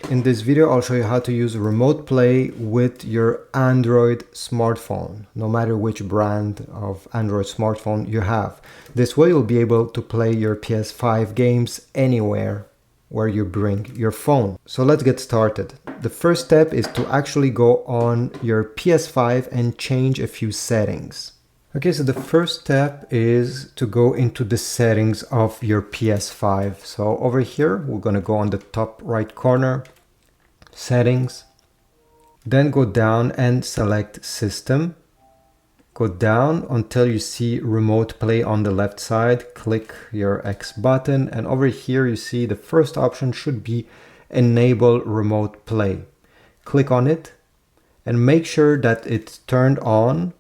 In this video, I'll show you how to use remote play with your Android smartphone, no matter which brand of Android smartphone you have. This way you'll be able to play your PS5 games anywhere where you bring your phone. So let's get started. The first step is to actually go on your PS5 and change a few settings. Okay, so the first step is to go into the settings of your PS5. So over here, we're gonna go on the top right corner, settings, then go down and select system. Go down until you see remote play on the left side, click your X button, and over here you see the first option should be enable remote play. Click on it and make sure that it's turned on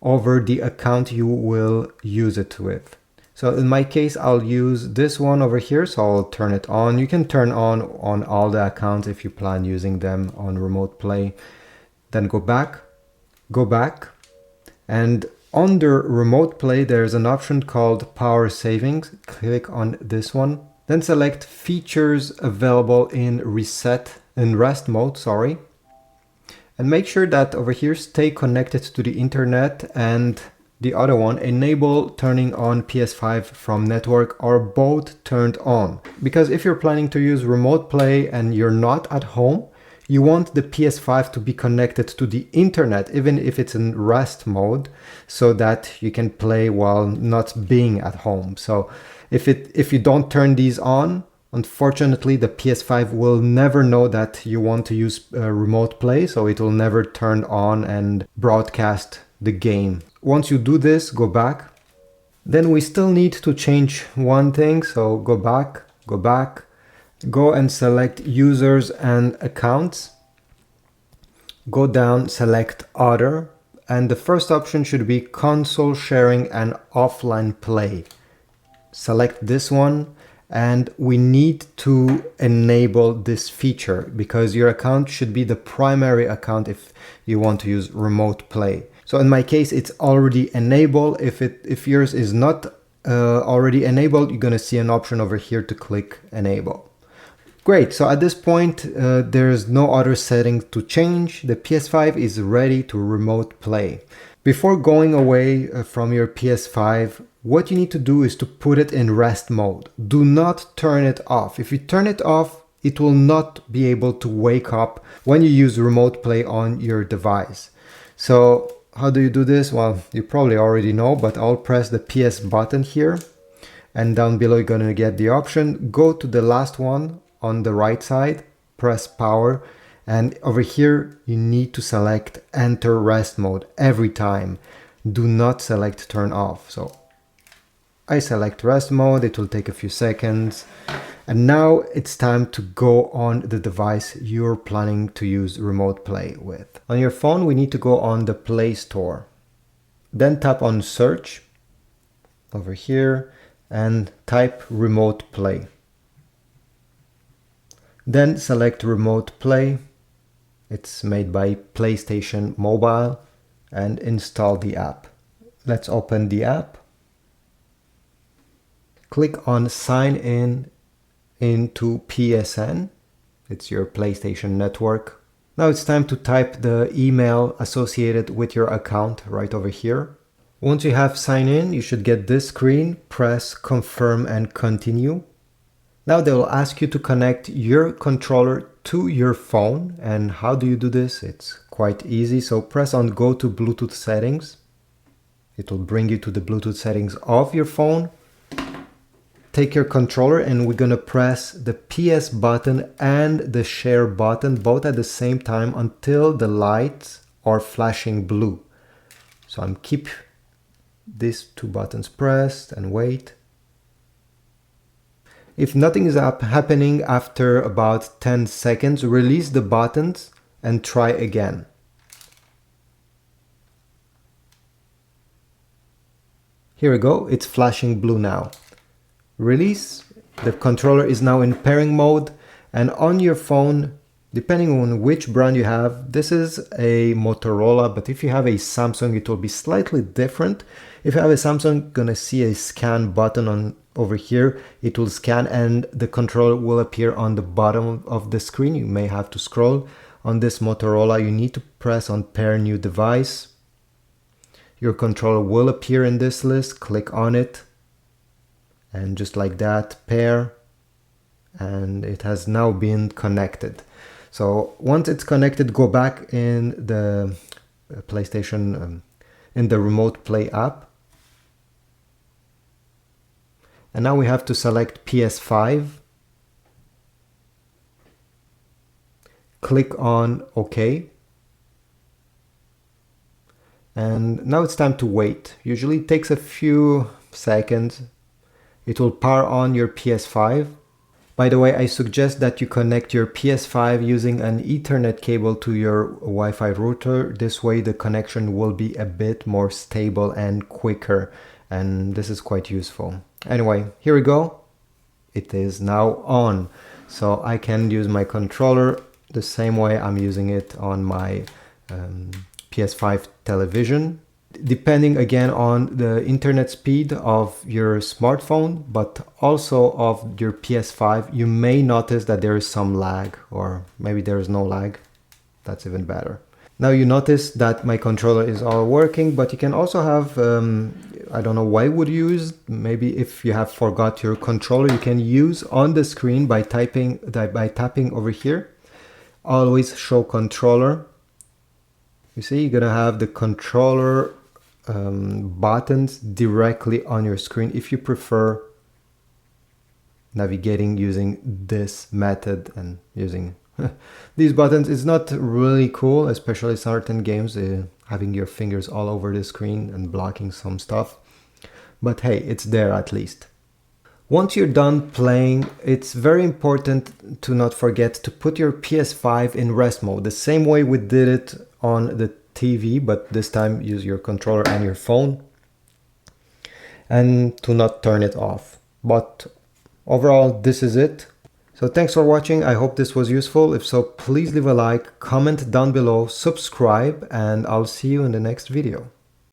over the account you will use it with. So in my case, I'll use this one over here, so I'll turn it on. You can turn on all the accounts if you plan using them on remote play. Then go back, and under remote play, there's an option called power savings. Click on this one. Then select features available in rest mode, sorry. And make sure that over here, stay connected to the internet, and the other one, enable turning on PS5 from network, are both turned on. Because if you're planning to use remote play and you're not at home, you want the PS5 to be connected to the internet, even if it's in rest mode, so that you can play while not being at home. So if you don't turn these on, unfortunately, the PS5 will never know that you want to use remote play, so it will never turn on and broadcast the game. Once you do this, go back. Then we still need to change one thing, so go back, go and select users and accounts. Go down, select other, and the first option should be console sharing and offline play. Select this one. And we need to enable this feature because your account should be the primary account if you want to use remote play. So in my case, it's already enabled. If yours is not already enabled, you're gonna see an option over here to click enable. Great, so at this point, there's no other setting to change. The PS5 is ready to remote play. Before going away from your PS5, what you need to do is to put it in rest mode. Do not turn it off. If you turn it off, it will not be able to wake up when you use remote play on your device. So how do you do this? Well, you probably already know, but I'll press the PS button here, and down below you're gonna get the option. Go to the last one on the right side, press power, and over here you need to select enter rest mode every time. Do not select turn off. So I select rest mode, it will take a few seconds. And now it's time to go on the device you're planning to use remote play with. On your phone, we need to go on the Play Store. Then tap on search over here and type remote play. Then select remote play. It's made by PlayStation Mobile, and install the app. Let's open the app. Click on sign in into PSN. It's your PlayStation network. Now it's time to type the email associated with your account right over here. Once you have signed in, you should get this screen. Press confirm and continue. Now they will ask you to connect your controller to your phone. And how do you do this? It's quite easy. So press on go to Bluetooth settings. It will bring you to the Bluetooth settings of your phone. Take your controller and we're gonna press the PS button and the share button both at the same time until the lights are flashing blue. So I'm keep these two buttons pressed and wait. If nothing is happening after about 10 seconds, release the buttons and try again. Here we go, it's flashing blue now. Release, the controller is now in pairing mode, and on your phone, depending on which brand you have, this is a Motorola, but if you have a Samsung, it will be slightly different. If you have a Samsung, you're gonna see a scan button on over here, it will scan and the controller will appear on the bottom of the screen. You may have to scroll. On this Motorola, you need to press on pair new device. Your controller will appear in this list. Click on it and just like that, pair, and it has now been connected. So once it's connected, go back in the PlayStation, in the Remote Play app. And now we have to select PS5. Click on OK. And now it's time to wait. Usually it takes a few seconds. It will power on your PS5. By the way, I suggest that you connect your PS5 using an Ethernet cable to your Wi-Fi router. This way the connection will be a bit more stable and quicker, and this is quite useful. Anyway, here we go. It is now on. So I can use my controller the same way I'm using it on my PS5 television. Depending again on the internet speed of your smartphone, but also of your PS5, you may notice that there is some lag, or maybe there is no lag. That's even better. Now you notice that my controller is all working, but you can also have, I don't know why would you use, maybe if you have forgot your controller, you can use on the screen by tapping over here, always show controller. You see, you're gonna have the controller buttons directly on your screen if you prefer navigating using this method and using these buttons. It's not really cool, especially certain games, having your fingers all over the screen and blocking some stuff, but hey, it's there at least. Once you're done playing, it's very important to not forget to put your PS5 in rest mode, the same way we did it on the TV, but this time use your controller and your phone, and to not turn it off. But overall, this is it. So thanks for watching. I hope this was useful. If so, please leave a like, comment down below, subscribe, and I'll see you in the next video.